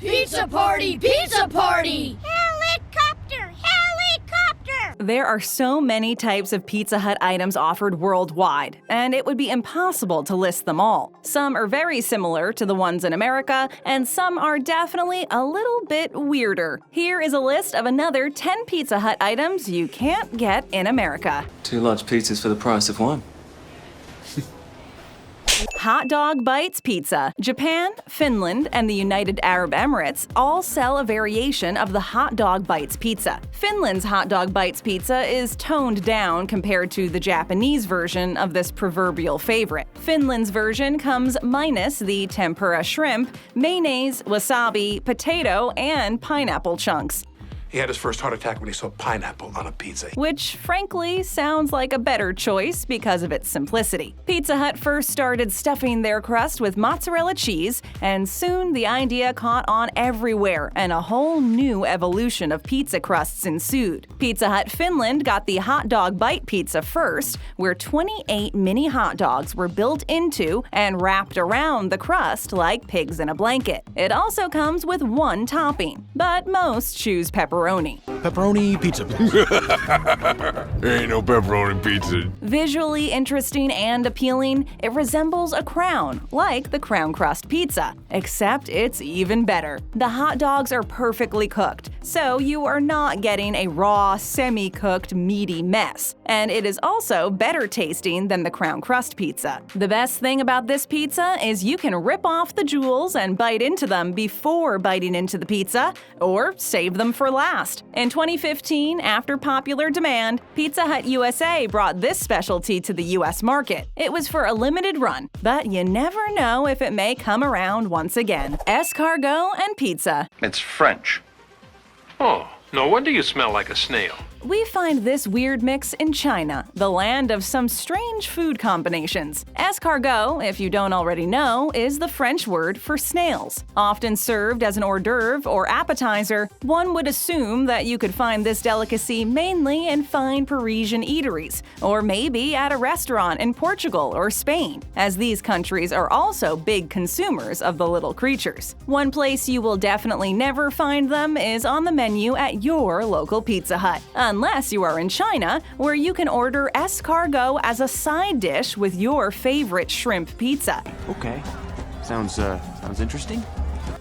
Pizza party! Pizza party! Helicopter! Helicopter! There are so many types of Pizza Hut items offered worldwide, and it would be impossible to list them all. Some are very similar to the ones in America, and some are definitely a little bit weirder. Here is a list of another 10 Pizza Hut items you can't get in America. 2 large pizzas for the price of 1. Hot Dog Bites Pizza. Japan, Finland, and the United Arab Emirates all sell a variation of the Hot Dog Bites Pizza. Finland's Hot Dog Bites Pizza is toned down compared to the Japanese version of this proverbial favorite. Finland's version comes minus the tempura shrimp, mayonnaise, wasabi, potato, and pineapple chunks. He had his first heart attack when he saw pineapple on a pizza. Which, frankly, sounds like a better choice because of its simplicity. Pizza Hut first started stuffing their crust with mozzarella cheese, and soon the idea caught on everywhere, and a whole new evolution of pizza crusts ensued. Pizza Hut Finland got the Hot Dog Bite Pizza first, where 28 mini hot dogs were built into and wrapped around the crust like pigs in a blanket. It also comes with 1 topping, but most choose pepperoni. Pepperoni pizza, please. Ain't no pepperoni pizza. Visually interesting and appealing, it resembles a crown, like the Crown Crust Pizza, except it's even better. The hot dogs are perfectly cooked, so you are not getting a raw, semi-cooked, meaty mess. And it is also better tasting than the Crown Crust Pizza. The best thing about this pizza is you can rip off the jewels and bite into them before biting into the pizza, or save them for last. In 2015, after popular demand, Pizza Hut USA brought this specialty to the US market. It was for a limited run, but you never know if it may come around once again. Escargot and Pizza. It's French. Oh, no wonder you smell like a snail. We find this weird mix in China, the land of some strange food combinations. Escargot, if you don't already know, is the French word for snails. Often served as an hors d'oeuvre or appetizer, one would assume that you could find this delicacy mainly in fine Parisian eateries, or maybe at a restaurant in Portugal or Spain, as these countries are also big consumers of the little creatures. One place you will definitely never find them is on the menu at your local Pizza Hut. Unless you are in China, where you can order escargot as a side dish with your favorite shrimp pizza. Okay. Sounds interesting.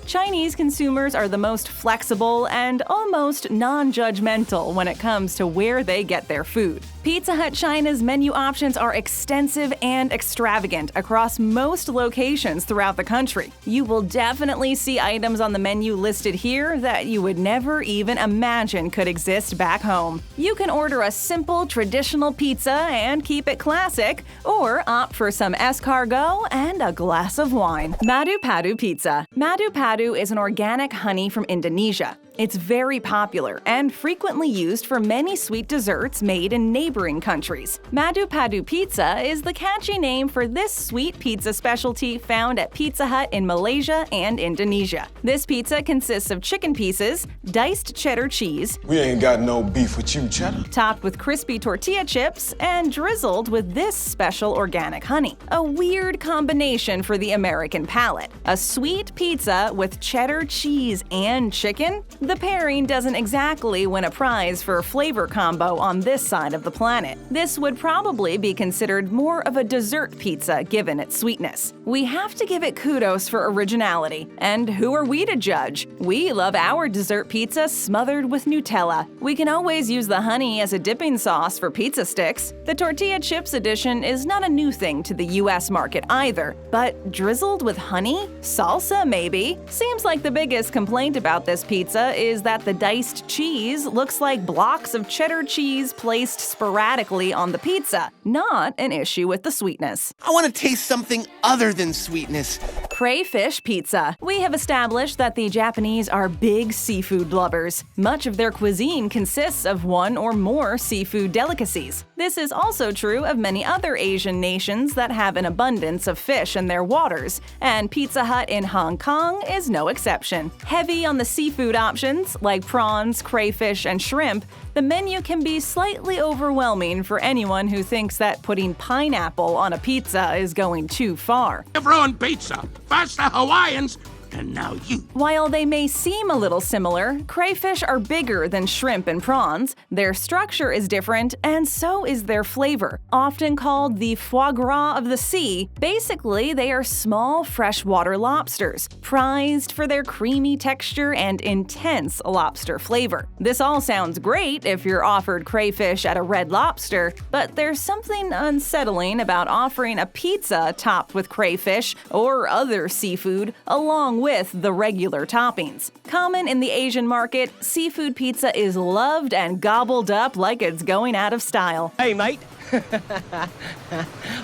Chinese consumers are the most flexible and almost non-judgmental when it comes to where they get their food. Pizza Hut China's menu options are extensive and extravagant across most locations throughout the country. You will definitely see items on the menu listed here that you would never even imagine could exist back home. You can order a simple, traditional pizza and keep it classic, or opt for some escargot and a glass of wine. Madu Pizza. Madu is an organic honey from Indonesia. It's very popular and frequently used for many sweet desserts made in neighboring countries. Madu Pizza is the catchy name for this sweet pizza specialty found at Pizza Hut in Malaysia and Indonesia. This pizza consists of chicken pieces, diced cheddar cheese, We ain't got no beef with you, cheddar. topped with crispy tortilla chips, and drizzled with this special organic honey. A weird combination for the American palate. A sweet pizza with cheddar cheese and chicken? The pairing doesn't exactly win a prize for flavor combo on this side of the planet. This would probably be considered more of a dessert pizza given its sweetness. We have to give it kudos for originality. And who are we to judge? We love our dessert pizza smothered with Nutella. We can always use the honey as a dipping sauce for pizza sticks. The tortilla chips edition is not a new thing to the US market either, but drizzled with honey? Salsa, maybe? Seems like the biggest complaint about this pizza is that the diced cheese looks like blocks of cheddar cheese placed sporadically on the pizza, not an issue with the sweetness. I want to taste something other than sweetness. Crayfish Pizza. We have established that the Japanese are big seafood lovers. Much of their cuisine consists of one or more seafood delicacies. This is also true of many other Asian nations that have an abundance of fish in their waters, and Pizza Hut in Hong Kong is no exception. Heavy on the seafood options, like prawns, crayfish, and shrimp, the menu can be slightly overwhelming for anyone who thinks that putting pineapple on a pizza is going too far. Pepperoni pizza. First the Hawaiians, And now you. While they may seem a little similar, crayfish are bigger than shrimp and prawns, their structure is different, and so is their flavor. Often called the foie gras of the sea, basically they are small freshwater lobsters, prized for their creamy texture and intense lobster flavor. This all sounds great if you're offered crayfish at a Red Lobster, but there's something unsettling about offering a pizza topped with crayfish or other seafood along with the regular toppings. Common in the Asian market, seafood pizza is loved and gobbled up like it's going out of style. Hey, mate.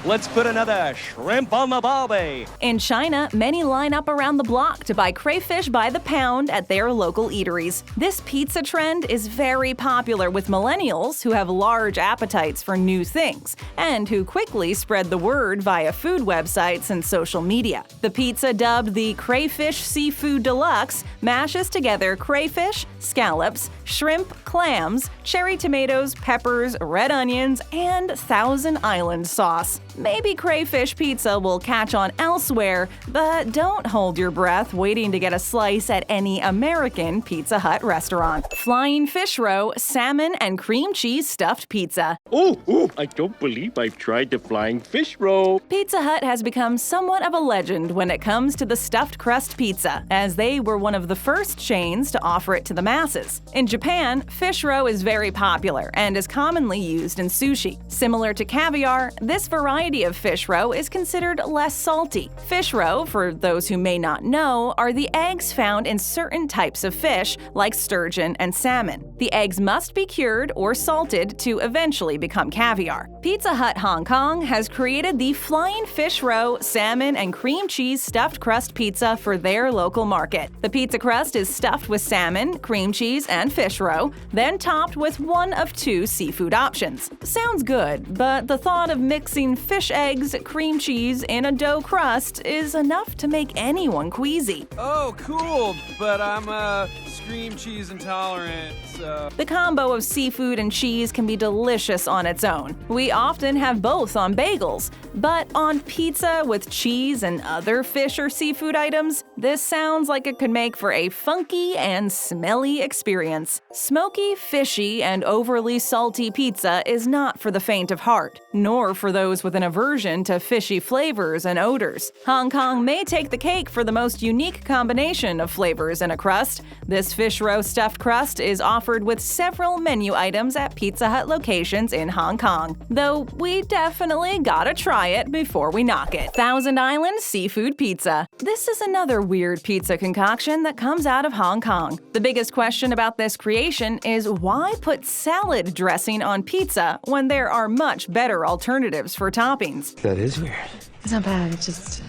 Let's put another shrimp on the barbie. In China, many line up around the block to buy crayfish by the pound at their local eateries. This pizza trend is very popular with millennials who have large appetites for new things and who quickly spread the word via food websites and social media. The pizza, dubbed the Crayfish Seafood Deluxe, mashes together crayfish, scallops, shrimp, clams, cherry tomatoes, peppers, red onions, and Thousand Island sauce. Maybe crayfish pizza will catch on elsewhere, but don't hold your breath waiting to get a slice at any American Pizza Hut restaurant. Flying fish roe, salmon and cream cheese stuffed pizza. Oh, I don't believe I've tried the flying fish roll. Pizza Hut has become somewhat of a legend when it comes to the stuffed crust pizza, as they were one of the first chains to offer it to the masses. In Japan, fish roe is very popular and is commonly used in sushi. Similar to caviar, this variety of fish roe is considered less salty. Fish roe, for those who may not know, are the eggs found in certain types of fish, like sturgeon and salmon. The eggs must be cured or salted to eventually become caviar. Pizza Hut Hong Kong has created the Flying Fish Roe salmon and cream cheese stuffed crust pizza for their local market. The pizza crust is stuffed with salmon, cream cheese, and fish roe, then topped with one of two seafood options. Sounds good, but the thought of mixing fish eggs, cream cheese in a dough crust is enough to make anyone queasy. Oh, cool, but I'm cream cheese intolerant, so... The combo of seafood and cheese can be delicious on its own. We often have both on bagels, but on pizza with cheese and other fish or seafood items, this sounds like it could make for a funky and smelly experience. Smoky, fishy, and overly salty pizza is not for the faint of heart, nor for those with an aversion to fishy flavors and odors. Hong Kong may take the cake for the most unique combination of flavors in a crust. This fish roe stuffed crust is offered with several menu items at Pizza Hut locations in Hong Kong, though we definitely gotta try it before we knock it. Thousand Island Seafood Pizza. This is another weird pizza concoction that comes out of Hong Kong. The biggest question about this creation is why put salad dressing on pizza when there are much better alternatives for toppings? That is weird. It's not bad, it's just...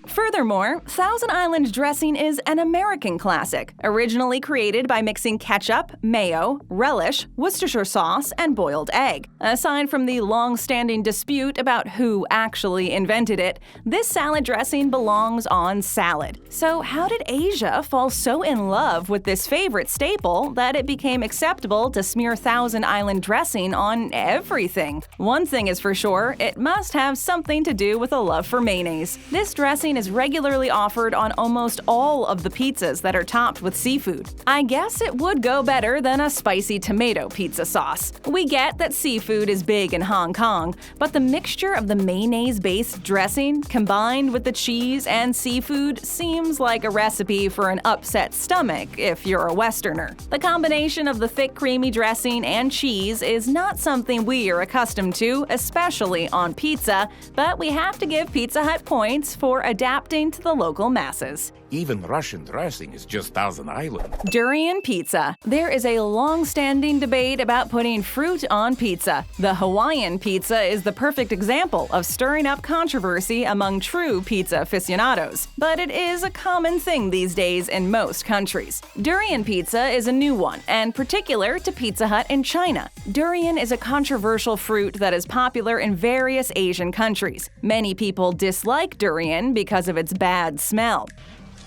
Furthermore, Thousand Island dressing is an American classic, originally created by mixing ketchup, mayo, relish, Worcestershire sauce, and boiled egg. Aside from the long-standing dispute about who actually invented it, this salad dressing belongs on salad. So how did Asia fall so in love with this favorite staple that it became acceptable to smear Thousand Island dressing on everything? One thing is for sure, it must have something to do with a love for mayonnaise. This dressing is regularly offered on almost all of the pizzas that are topped with seafood. I guess it would go better than a spicy tomato pizza sauce. We get that seafood is big in Hong Kong, but the mixture of the mayonnaise-based dressing combined with the cheese and seafood seems like a recipe for an upset stomach if you're a Westerner. The combination of the thick creamy dressing and cheese is not something we are accustomed to, especially on pizza, but we have to give Pizza Hut points for adapting to the local masses. Even Russian dressing is just Thousand Island. Durian Pizza. There is a long-standing debate about putting fruit on pizza. The Hawaiian pizza is the perfect example of stirring up controversy among true pizza aficionados, but it is a common thing these days in most countries. Durian pizza is a new one, and particular to Pizza Hut in China. Durian is a controversial fruit that is popular in various Asian countries. Many people dislike durian because of its bad smell.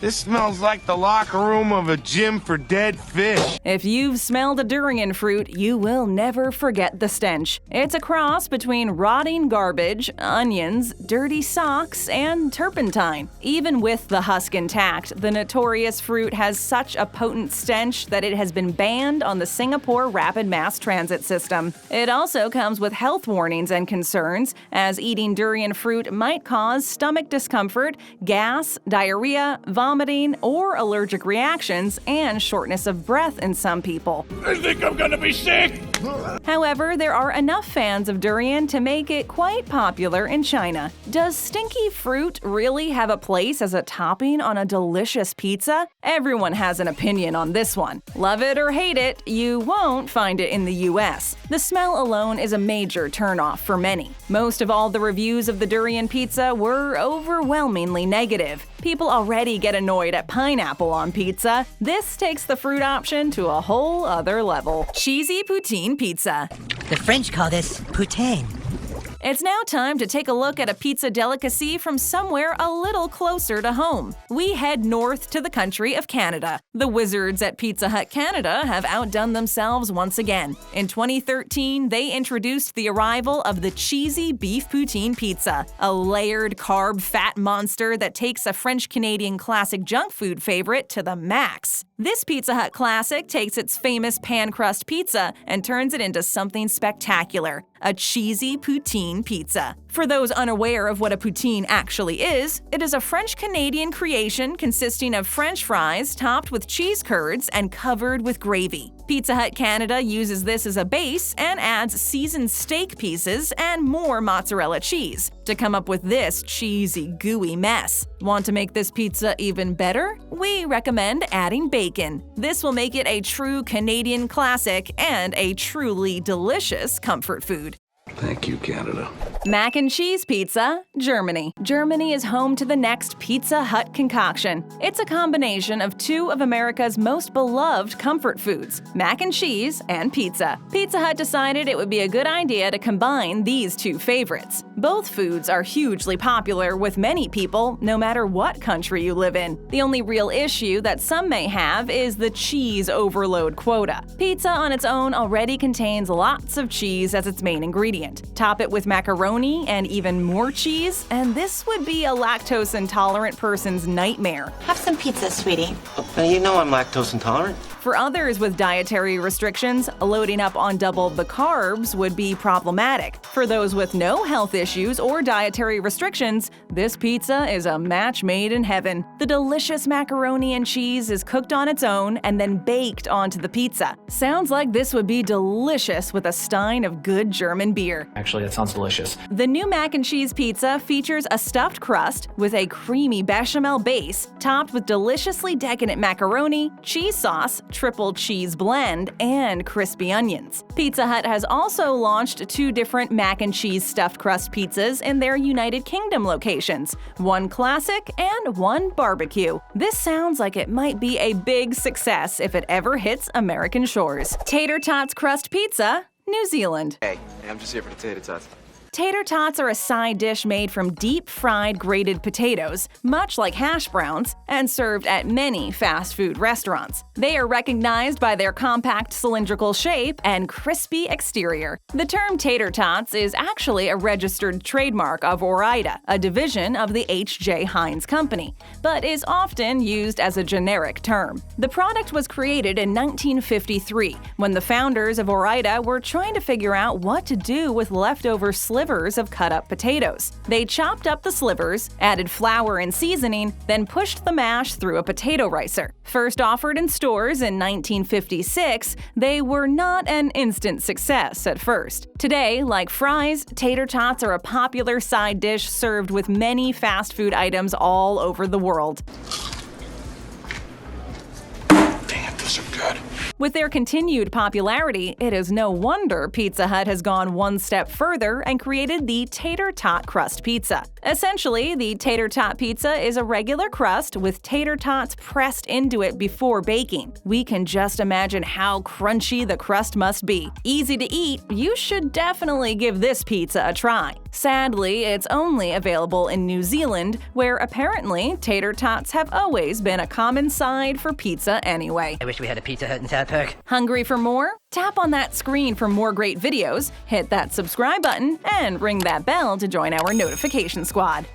This smells like the locker room of a gym for dead fish. If you've smelled a durian fruit, you will never forget the stench. It's a cross between rotting garbage, onions, dirty socks, and turpentine. Even with the husk intact, the notorious fruit has such a potent stench that it has been banned on the Singapore Rapid Mass Transit system. It also comes with health warnings and concerns, as eating durian fruit might cause stomach discomfort, gas, diarrhea, vomiting, or allergic reactions, and shortness of breath in some people. I think I'm gonna be sick! However, there are enough fans of durian to make it quite popular in China. Does stinky fruit really have a place as a topping on a delicious pizza? Everyone has an opinion on this one. Love it or hate it, you won't find it in the US. The smell alone is a major turnoff for many. Most of all the reviews of the durian pizza were overwhelmingly negative. People already get annoyed at pineapple on pizza. This takes the fruit option to a whole other level. Cheesy poutine pizza. The French call this poutine. It's now time to take a look at a pizza delicacy from somewhere a little closer to home. We head north to the country of Canada. The wizards at Pizza Hut Canada have outdone themselves once again. In 2013, they introduced the arrival of the cheesy beef poutine pizza, a layered carb fat monster that takes a French-Canadian classic junk food favorite to the max. This Pizza Hut classic takes its famous pan crust pizza and turns it into something spectacular, a cheesy poutine pizza. For those unaware of what a poutine actually is, it is a French-Canadian creation consisting of French fries topped with cheese curds and covered with gravy. Pizza Hut Canada uses this as a base and adds seasoned steak pieces and more mozzarella cheese to come up with this cheesy, gooey mess. Want to make this pizza even better? We recommend adding bacon. This will make it a true Canadian classic and a truly delicious comfort food. Thank you, Canada. Mac and cheese pizza, Germany. Germany is home to the next Pizza Hut concoction. It's a combination of two of America's most beloved comfort foods, mac and cheese and pizza. Pizza Hut decided it would be a good idea to combine these two favorites. Both foods are hugely popular with many people, no matter what country you live in. The only real issue that some may have is the cheese overload quota. Pizza on its own already contains lots of cheese as its main ingredient. Top it with macaroni and even more cheese, and this would be a lactose-intolerant person's nightmare. Have some pizza, sweetie. You know I'm lactose intolerant. For others with dietary restrictions, loading up on double the carbs would be problematic. For those with no health issues or dietary restrictions, this pizza is a match made in heaven. The delicious macaroni and cheese is cooked on its own and then baked onto the pizza. Sounds like this would be delicious with a stein of good German beer. Actually, that sounds delicious. The new mac and cheese pizza features a stuffed crust with a creamy bechamel base, topped with deliciously decadent macaroni, cheese sauce, triple cheese blend, and crispy onions. Pizza Hut has also launched 2 different mac and cheese stuffed crust pizzas in their United Kingdom locations, one classic and one barbecue. This sounds like it might be a big success if it ever hits American shores. Tater Tots crust pizza, New Zealand. Hey, I'm just here for the tater tots. Tater tots are a side dish made from deep-fried grated potatoes, much like hash browns, and served at many fast food restaurants. They are recognized by their compact cylindrical shape and crispy exterior. The term tater tots is actually a registered trademark of Ore-Ida, a division of the H.J. Heinz Company, but is often used as a generic term. The product was created in 1953, when the founders of Ore-Ida were trying to figure out what to do with leftover slivers of cut-up potatoes. They chopped up the slivers, added flour and seasoning, then pushed the mash through a potato ricer. First offered in stores in 1956, they were not an instant success at first. Today, like fries, tater tots are a popular side dish served with many fast food items all over the world. Dang it, Those are good. With their continued popularity, it is no wonder Pizza Hut has gone one step further and created the Tater Tot Crust Pizza. Essentially, the Tater Tot Pizza is a regular crust with tater tots pressed into it before baking. We can just imagine how crunchy the crust must be. Easy to eat, you should definitely give this pizza a try. Sadly, it's only available in New Zealand, where apparently tater tots have always been a common side for pizza anyway. I wish we had a Pizza Hut in South Park. Hungry for more? Tap on that screen for more great videos, hit that subscribe button, and ring that bell to join our notification squad.